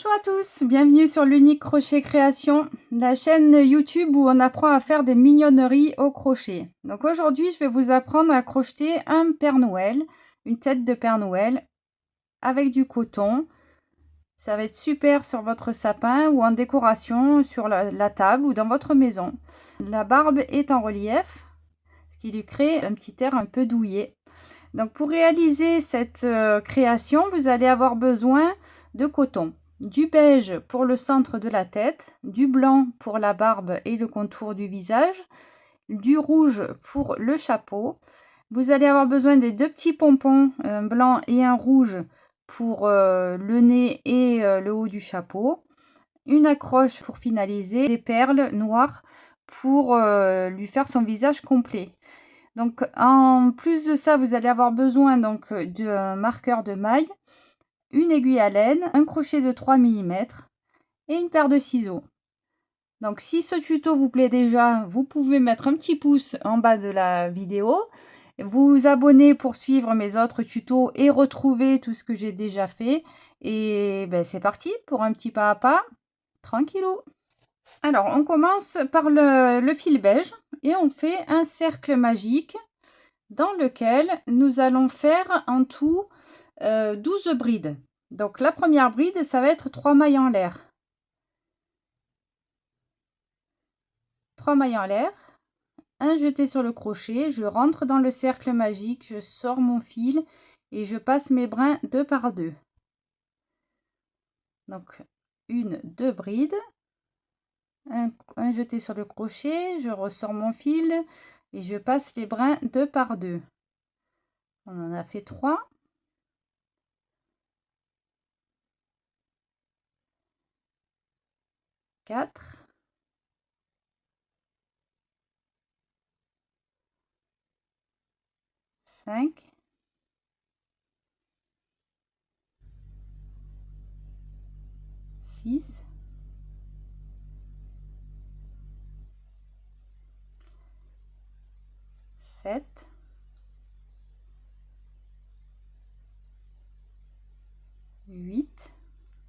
Bonjour à tous, bienvenue sur l'Unique Crochet Création, la chaîne YouTube où on apprend à faire des mignonneries au crochet. Donc aujourd'hui, je vais vous apprendre à crocheter un Père Noël, une tête de Père Noël avec du coton. Ça va être super sur votre sapin ou en décoration sur la table ou dans votre maison. La barbe est en relief, ce qui lui crée un petit air un peu douillet. Donc pour réaliser cette création, vous allez avoir besoin de coton. Du beige pour le centre de la tête, du blanc pour la barbe et le contour du visage, du rouge pour le chapeau. Vous allez avoir besoin des deux petits pompons, un blanc et un rouge pour le nez et le haut du chapeau. Une accroche pour finaliser, des perles noires pour lui faire son visage complet. Donc en plus de ça, vous allez avoir besoin donc d'un marqueur de maille, une aiguille à laine, un crochet de 3 mm et une paire de ciseaux. Donc si ce tuto vous plaît déjà, vous pouvez mettre un petit pouce en bas de la vidéo, vous abonner pour suivre mes autres tutos et retrouver tout ce que j'ai déjà fait. Et ben, c'est parti pour un petit pas à pas, tranquillou. Alors on commence par le fil beige et on fait un cercle magique dans lequel nous allons faire en tout 12 brides. Donc la première bride, ça va être 3 mailles en l'air. 3 mailles en l'air, un jeté sur le crochet, je rentre dans le cercle magique, je sors mon fil et je passe mes brins deux par deux. Donc deux brides, un jeté sur le crochet, je ressors mon fil et je passe les brins deux par deux. On en a fait 3. 4, 5, 6, 7, 8.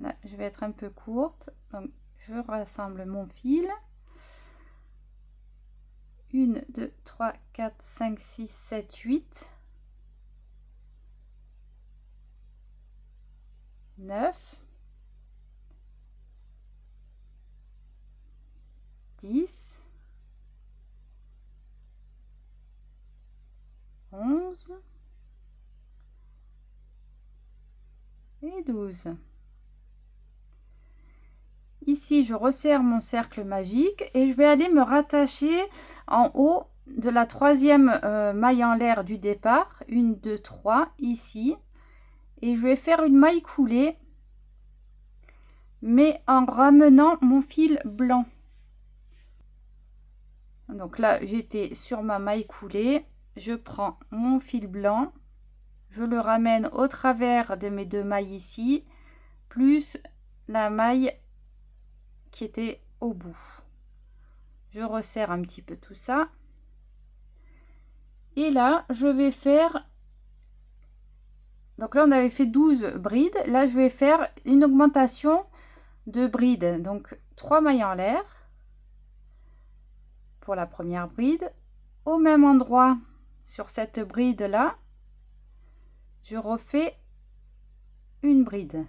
Là, je vais être un peu courte, donc je rassemble mon fil. 1, 2, 3, 4, 5, 6, 7, 8, 9, 10, 11 et 12. Ici, je resserre mon cercle magique et je vais aller me rattacher en haut de la troisième maille en l'air du départ. 1, 2, 3 ici. Et je vais faire une maille coulée, mais en ramenant mon fil blanc. Donc là, j'étais sur ma maille coulée. Je prends mon fil blanc. Je le ramène au travers de mes deux mailles ici, plus la maille qui était au bout. Je resserre un petit peu tout ça. Et là, je vais faire... Donc là, on avait fait 12 brides. Là, je vais faire une augmentation de brides. Donc, 3 mailles en l'air pour la première bride. Au même endroit, sur cette bride-là, je refais une bride.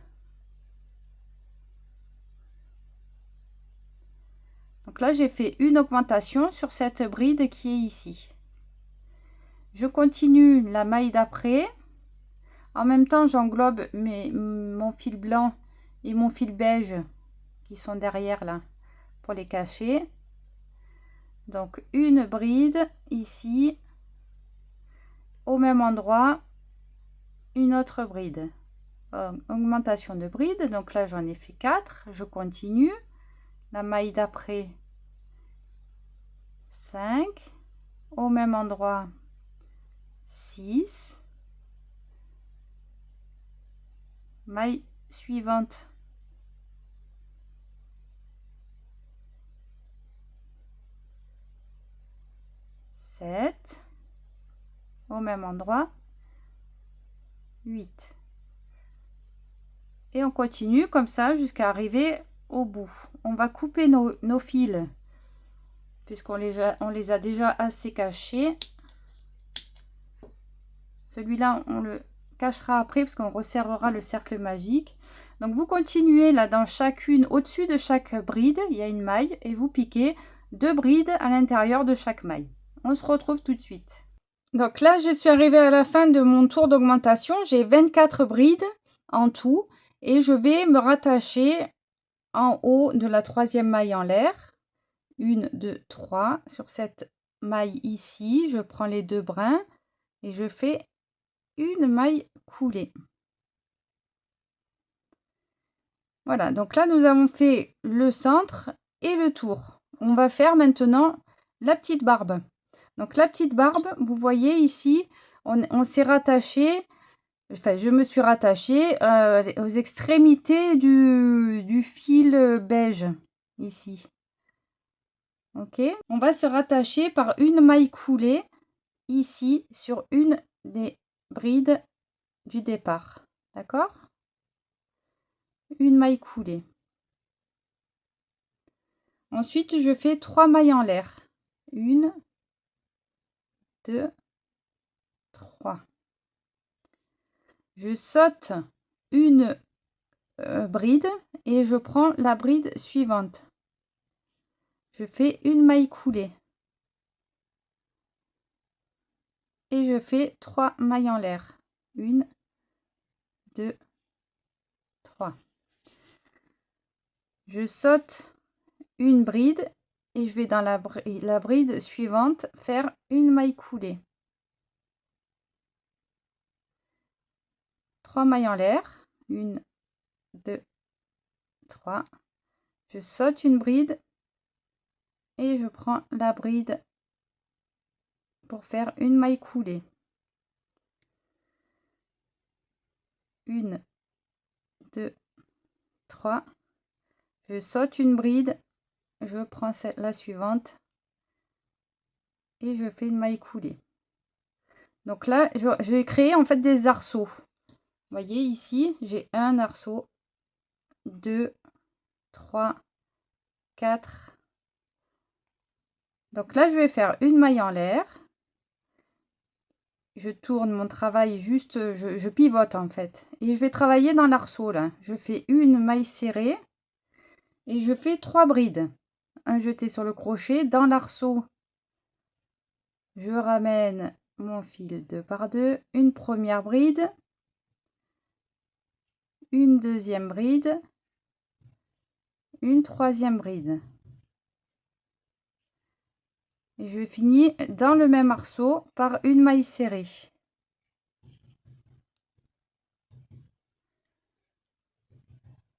Donc là, j'ai fait une augmentation sur cette bride qui est ici. Je continue la maille d'après. En même temps, j'englobe mon fil blanc et mon fil beige qui sont derrière là pour les cacher. Donc une bride ici, au même endroit, une autre bride. Augmentation de bride, donc là j'en ai fait 4. Je continue. La maille d'après 5, au même endroit 6, maille suivante 7, au même endroit 8. Et on continue comme ça jusqu'à arriver au bout. On va couper nos fils puisqu'on les a déjà assez cachés. Celui-là, on le cachera après parce qu'on resserrera le cercle magique. Donc vous continuez là dans chacune, au-dessus de chaque bride, il y a une maille et vous piquez 2 brides à l'intérieur de chaque maille. On se retrouve tout de suite. Donc là, je suis arrivée à la fin de mon tour d'augmentation. J'ai 24 brides en tout et je vais me rattacher en haut de la 3e maille en l'air. 1, 2, 3. Sur cette maille ici, je prends les 2 brins et je fais une maille coulée. Voilà, donc là nous avons fait le centre et le tour. On va faire maintenant la petite barbe. Donc la petite barbe, vous voyez ici, on s'est rattaché, enfin je me suis rattachée aux extrémités du fil beige ici. Ok, on va se rattacher par une maille coulée ici sur une des brides du départ. D'accord? Une maille coulée. Ensuite, je fais 3 mailles en l'air. 1, 2, 3. Je saute une bride et je prends la bride suivante. Je fais une maille coulée. Et je fais 3 mailles en l'air. 1, 2, 3. Je saute une bride et je vais dans la bride suivante faire une maille coulée. 3 mailles en l'air. 1, 2, 3. Je saute une bride et je prends la bride pour faire une maille coulée. 1, 2, 3. Je saute une bride, je prends la suivante et je fais une maille coulée. Donc là, j'ai créé en fait des arceaux. Vous voyez ici, j'ai un arceau, 2, 3, 4. Donc là, je vais faire une maille en l'air. Je tourne mon travail juste, je pivote en fait. Et je vais travailler dans l'arceau là. Je fais une maille serrée et je fais 3 brides. Un jeté sur le crochet. Dans l'arceau, je ramène mon fil 2 par 2. Une première bride. Une deuxième bride. Une troisième bride. Et je finis dans le même arceau par une maille serrée.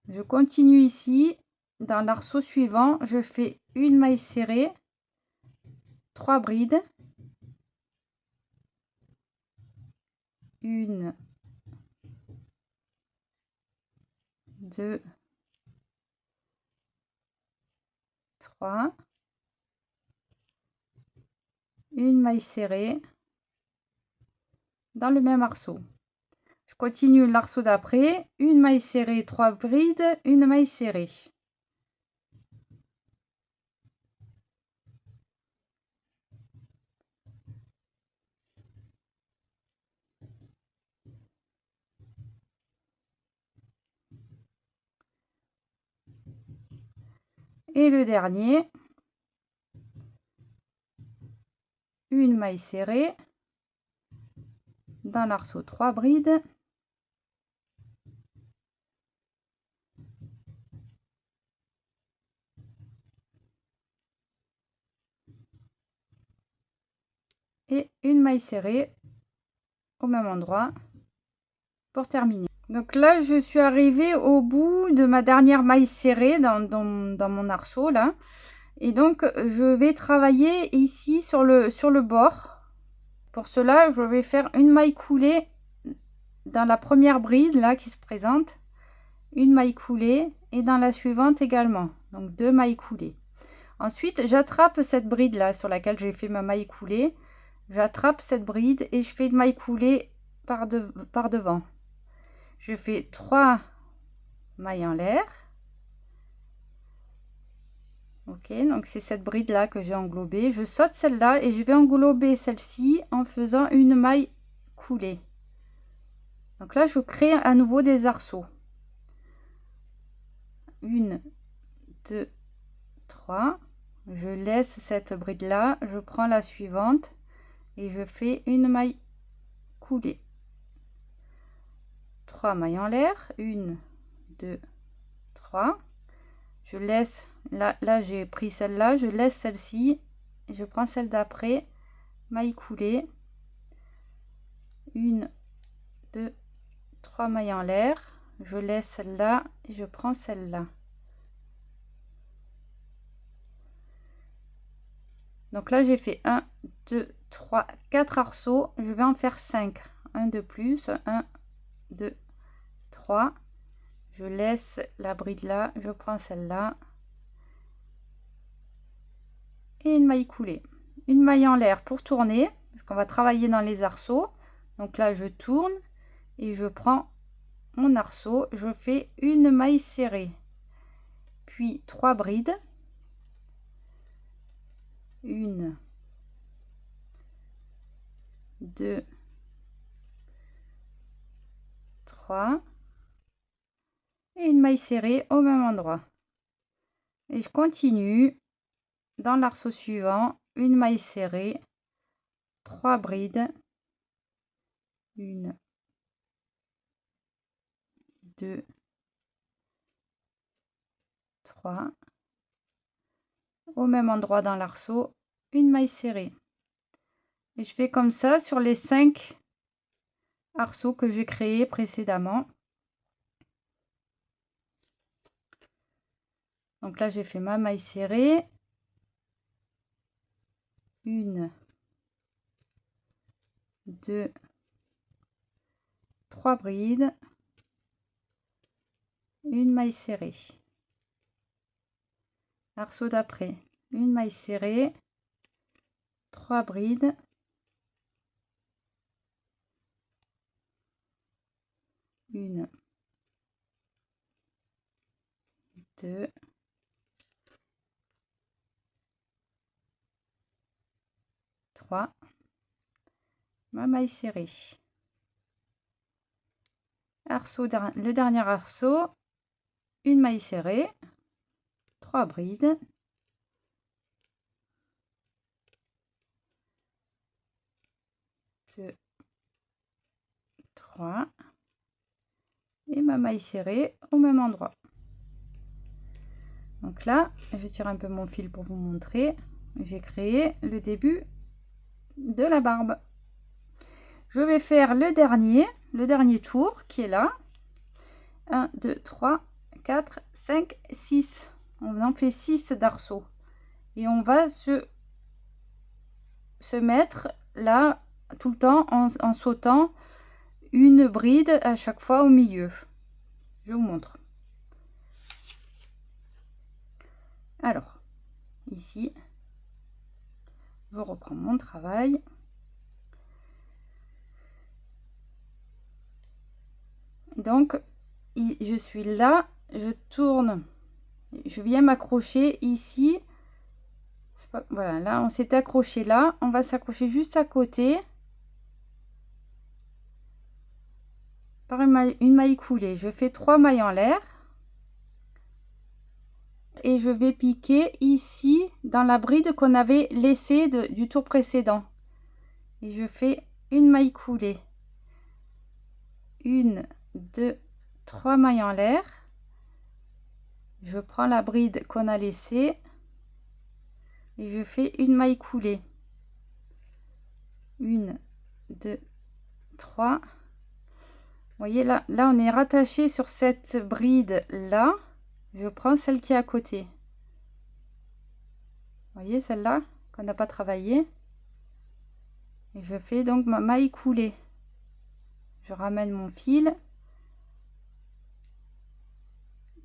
Je continue ici. Dans l'arceau suivant, je fais une maille serrée, 3 brides, 1, 2, 3, une maille serrée dans le même arceau. Je continue l'arceau d'après, une maille serrée, 3 brides, une maille serrée. Et le dernier, une maille serrée dans l'arceau, 3 brides, et une maille serrée au même endroit pour terminer. Donc là, je suis arrivée au bout de ma dernière maille serrée dans mon arceau là. Et donc, je vais travailler ici sur le bord. Pour cela, je vais faire une maille coulée dans la première bride là qui se présente. Une maille coulée et dans la suivante également. Donc 2 mailles coulées. Ensuite, j'attrape cette bride là sur laquelle j'ai fait ma maille coulée. J'attrape cette bride et je fais une maille coulée par devant. Je fais 3 maille en l'air. Ok, donc c'est cette bride là que j'ai englobée. Je saute celle-là et je vais englober celle-ci en faisant une maille coulée. Donc là, je crée à nouveau des arceaux. 1, 2, 3. Je laisse cette bride là, je prends la suivante et je fais une maille coulée. 3 mailles en l'air, 1, 2, 3. Je laisse, là j'ai pris celle-là, je laisse celle-ci, je prends celle d'après, maille coulée, 1, 2, 3 mailles en l'air, je laisse celle-là et je prends celle-là. Donc là, j'ai fait 1, 2, 3, 4 arceaux. Je vais en faire 5. Un de plus. 1, 2, 3. Je laisse la bride là. Je prends celle-là. Et une maille coulée. Une maille en l'air pour tourner. Parce qu'on va travailler dans les arceaux. Donc là, je tourne. Et je prends mon arceau. Je fais une maille serrée. Puis 3 brides. 1, 2, 3 et une maille serrée au même endroit. Et je continue dans l'arceau suivant, une maille serrée, 3 brides, 1, 2, 3, au même endroit dans l'arceau, une maille serrée. Et je fais comme ça sur les 5 arceaux que j'ai créés précédemment. Donc là, j'ai fait ma maille serrée. 1, 2, 3 brides. Une maille serrée. Arceau d'après, une maille serrée. 3 brides. 1, 2, 3, ma maille serrée. Arceau, le dernier arceau, une maille serrée, 3 brides, 2, 3 et ma maille serrée au même endroit. Donc là, je tire un peu mon fil pour vous montrer. J'ai créé le début de la barbe. Je vais faire le dernier tour qui est là. 1, 2, 3, 4, 5, 6. On en fait 6 d'arceaux. Et on va se mettre là tout le temps en sautant une bride à chaque fois au milieu. Je vous montre. Alors, ici, je reprends mon travail. Donc, je suis là, je tourne, je viens m'accrocher ici. Voilà, là, on s'est accroché là. On va s'accrocher juste à côté par une maille coulée. Je fais 3 mailles en l'air. Et je vais piquer ici dans la bride qu'on avait laissée du tour précédent. Et je fais une maille coulée. 1, 2, 3 mailles en l'air. Je prends la bride qu'on a laissée et je fais une maille coulée. 1, 2, 3. Vous voyez là on est rattaché sur cette bride là. Je prends celle qui est à côté. Vous voyez celle-là qu'on n'a pas travaillé. Et je fais donc ma maille coulée. Je ramène mon fil.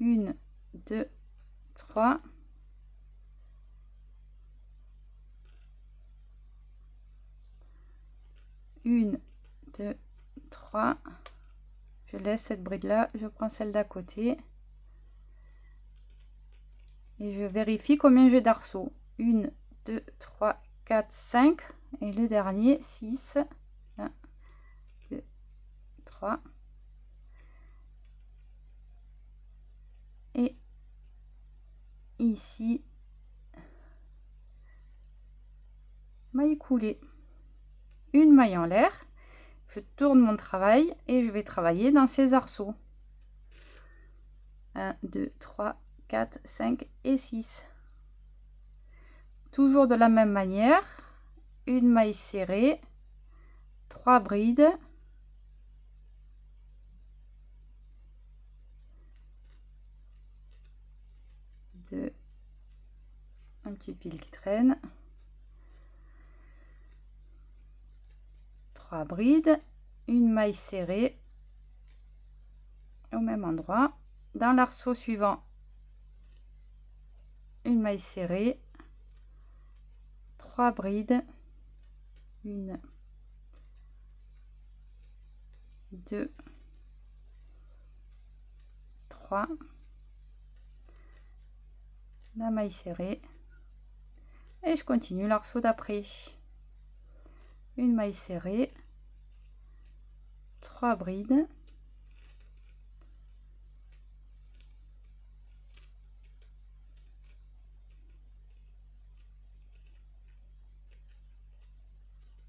1, 2, 3. Une, 2, 3. Je laisse cette bride là, je prends celle d'à côté. et je vérifie combien j'ai d'arceaux. 1, 2, 3, 4, 5 et le dernier 6. 1, 2, 3 et ici maille coulée, une maille en l'air, je tourne mon travail et je vais travailler dans ces arceaux. 1, 2, 3, 4, 5 et 6. Toujours de la même manière, une maille serrée, 3 brides, un petit fil qui traîne, 3 brides, une maille serrée au même endroit. Dans l'arceau suivant, une maille serrée, 3 brides, 1, 2, 3, la maille serrée et je continue l'arceau d'après. Une maille serrée, 3 brides,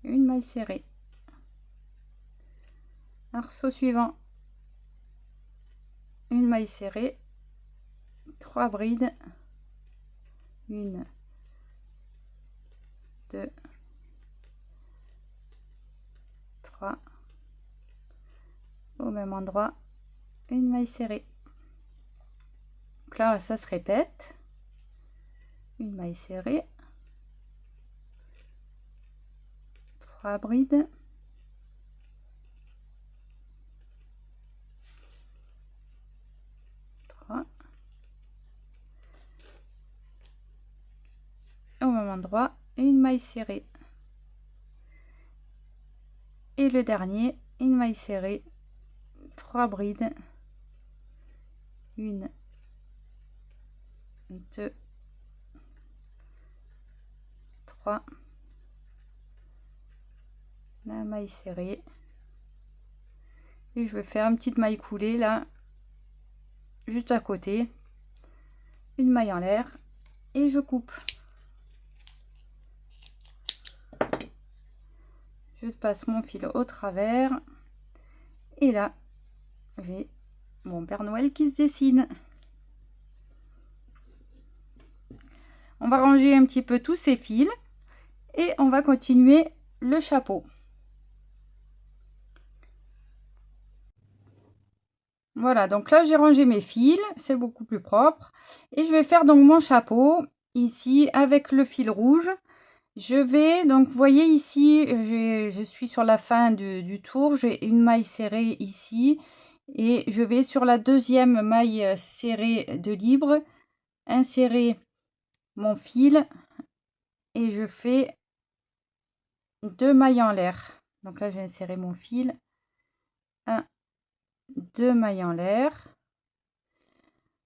une maille serrée. Arceau suivant, une maille serrée, 3 brides, 1, 2, 3, au même endroit, une maille serrée. Donc là, ça se répète. Une maille serrée, 3 brides, 3, au même endroit, une maille serrée. Et le dernier, une maille serrée, 3 brides, 1, 2, 3, la maille serrée. Et je vais faire une petite maille coulée là, juste à côté, une maille en l'air et je coupe. Je passe mon fil au travers et là j'ai mon Père Noël qui se dessine. On va ranger un petit peu tous ces fils et on va continuer le chapeau. Voilà, donc là j'ai rangé mes fils, c'est beaucoup plus propre et je vais faire donc mon chapeau ici avec le fil rouge. Je vais donc, vous voyez ici, je suis sur la fin du tour, j'ai une maille serrée ici et je vais sur la deuxième maille serrée de libre insérer mon fil et je fais 2 mailles en l'air. Donc là j'ai inséré mon fil, 1, 2 mailles en l'air.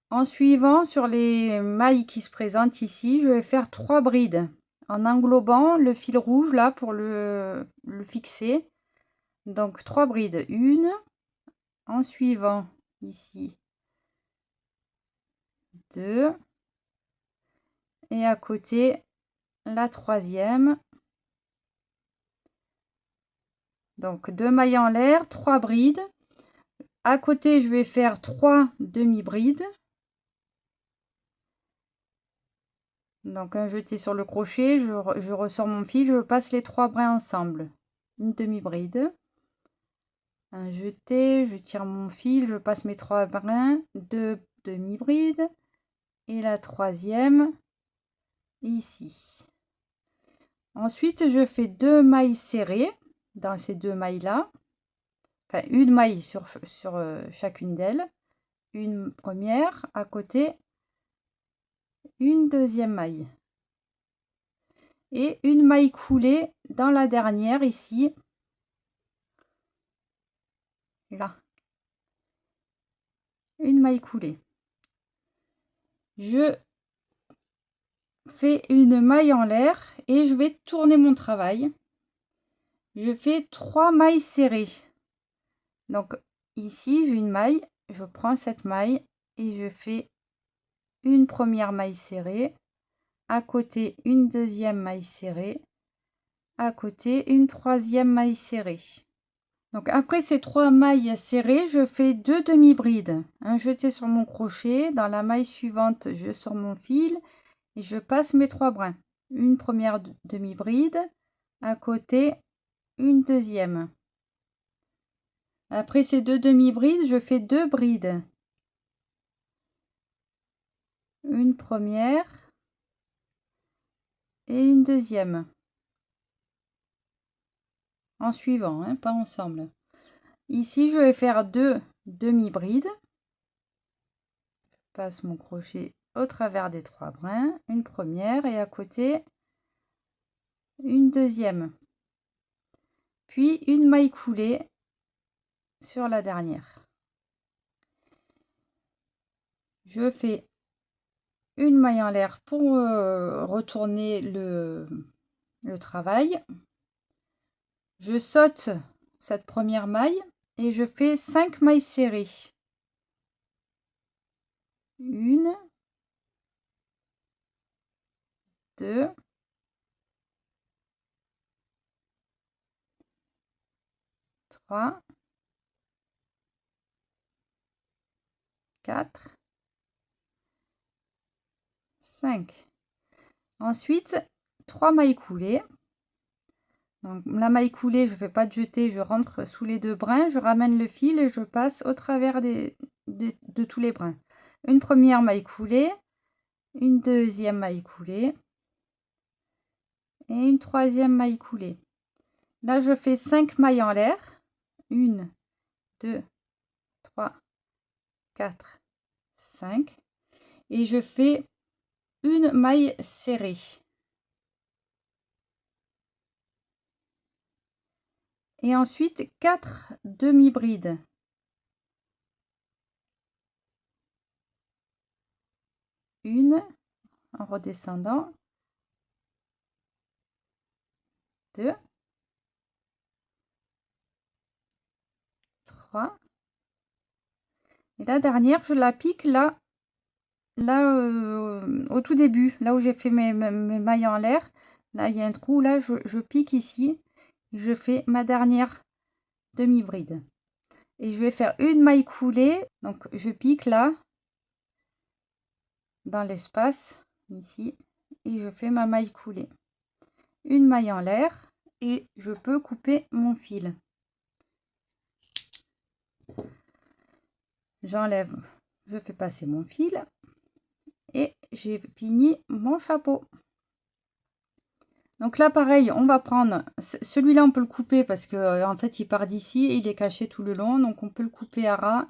En suivant sur les mailles qui se présentent ici, je vais faire 3 brides en englobant le fil rouge là pour le fixer. Donc 3 brides, 1, en suivant ici 2 et à côté la troisième. Donc 2 mailles en l'air, 3 brides. À côté, je vais faire 3 demi-brides. Donc un jeté sur le crochet, je ressors mon fil, je passe les 3 brins ensemble. Une demi-bride. Un jeté, je tire mon fil, je passe mes 3 brins, 2 demi-brides et la troisième ici. Ensuite, je fais 2 mailles serrées dans ces 2 mailles là, enfin une maille sur chacune d'elles, une première à côté, une deuxième maille et une maille coulée dans la dernière ici, là, une maille coulée. Je fais une maille en l'air et je vais tourner mon travail. Je fais 3 mailles serrées. Donc ici j'ai une maille, je prends cette maille et je fais une première maille serrée, à côté une deuxième maille serrée, à côté une troisième maille serrée. Donc après ces 3 mailles serrées, je fais 2 demi-brides. Un jeté sur mon crochet, dans la maille suivante, je sors mon fil et je passe mes 3 brins. Une première demi-bride, à côté une deuxième. Après ces 2 demi-brides, je fais 2 brides. Une première et une deuxième. En suivant, hein, pas ensemble. Ici, je vais faire 2 demi-brides. Je passe mon crochet au travers des 3 brins, une première et à côté une deuxième. Puis une maille coulée sur la dernière. Je fais une maille en l'air pour retourner le travail. Je saute cette première maille et je fais 5 mailles serrées. 1, 2, 3, 4, 5. Ensuite, 3 mailles coulées. Donc, la maille coulée, je ne fais pas de jeté, je rentre sous les 2 brins, je ramène le fil et je passe au travers de tous les brins. Une première maille coulée, une deuxième maille coulée et une troisième maille coulée. Là, je fais 5 mailles en l'air. 1, 2, 3, 4, 5. Et je fais une maille serrée. Et ensuite 4 demi-brides. Une en redescendant. 2, 3. Et la dernière, je la pique là au tout début, là où j'ai fait mes mailles en l'air. Là, il y a un trou, là, je pique ici. Je fais ma dernière demi-bride. Et je vais faire une maille coulée. Donc, je pique là, dans l'espace, ici. Et je fais ma maille coulée. Une maille en l'air. Et je peux couper mon fil. J'enlève, je fais passer mon fil. Et j'ai fini mon chapeau. Donc là, pareil, on va prendre... Celui-là, on peut le couper parce que en fait, il part d'ici et il est caché tout le long. Donc, on peut le couper à ras.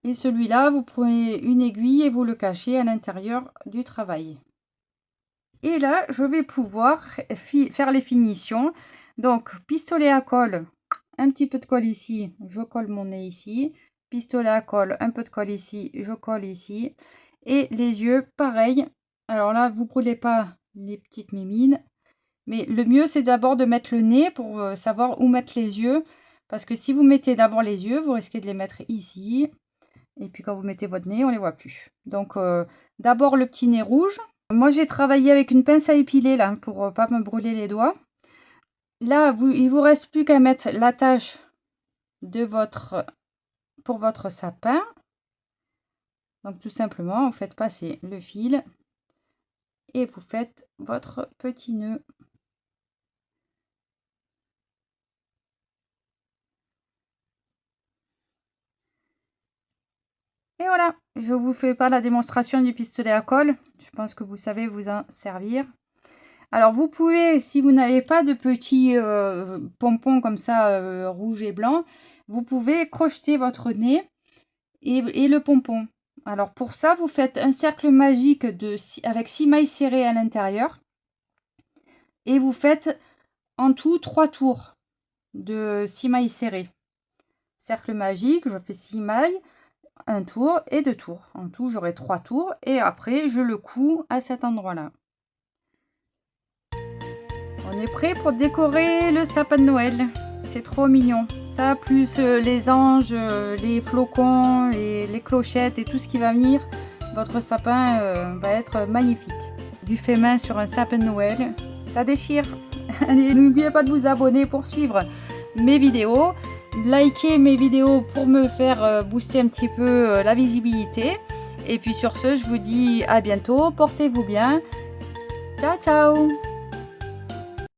Et celui-là, vous prenez une aiguille et vous le cachez à l'intérieur du travail. Et là, je vais pouvoir faire les finitions. Donc, pistolet à colle, un petit peu de colle ici. Je colle mon nez ici. Pistolet à colle, un peu de colle ici. Je colle ici. Et les yeux, pareil. Alors là, vous ne brûlez pas les petites mimines. Mais le mieux, c'est d'abord de mettre le nez pour savoir où mettre les yeux. Parce que si vous mettez d'abord les yeux, vous risquez de les mettre ici. Et puis quand vous mettez votre nez, on ne les voit plus. Donc d'abord le petit nez rouge. Moi, j'ai travaillé avec une pince à épiler là pour pas me brûler les doigts. Là, il vous reste plus qu'à mettre l'attache pour votre sapin. Donc tout simplement, vous faites passer le fil et vous faites votre petit nœud. Et voilà, je ne vous fais pas la démonstration du pistolet à colle. Je pense que vous savez vous en servir. Alors vous pouvez, si vous n'avez pas de petits pompons comme ça, rouge et blanc, vous pouvez crocheter votre nez et le pompon. Alors pour ça, vous faites un cercle magique avec 6 mailles serrées à l'intérieur. Et vous faites en tout 3 tours de 6 mailles serrées. Cercle magique, je fais 6 mailles, un tour et 2 tours. En tout, j'aurai 3 tours et après, je le couds à cet endroit-là. On est prêt pour décorer le sapin de Noël. C'est trop mignon. Ça, plus les anges, les flocons, les clochettes et tout ce qui va venir, votre sapin va être magnifique. Du fait main sur un sapin de Noël, ça déchire. Allez, n'oubliez pas de vous abonner pour suivre mes vidéos. Likez mes vidéos pour me faire booster un petit peu la visibilité. Et puis sur ce, je vous dis à bientôt. Portez-vous bien. Ciao, ciao!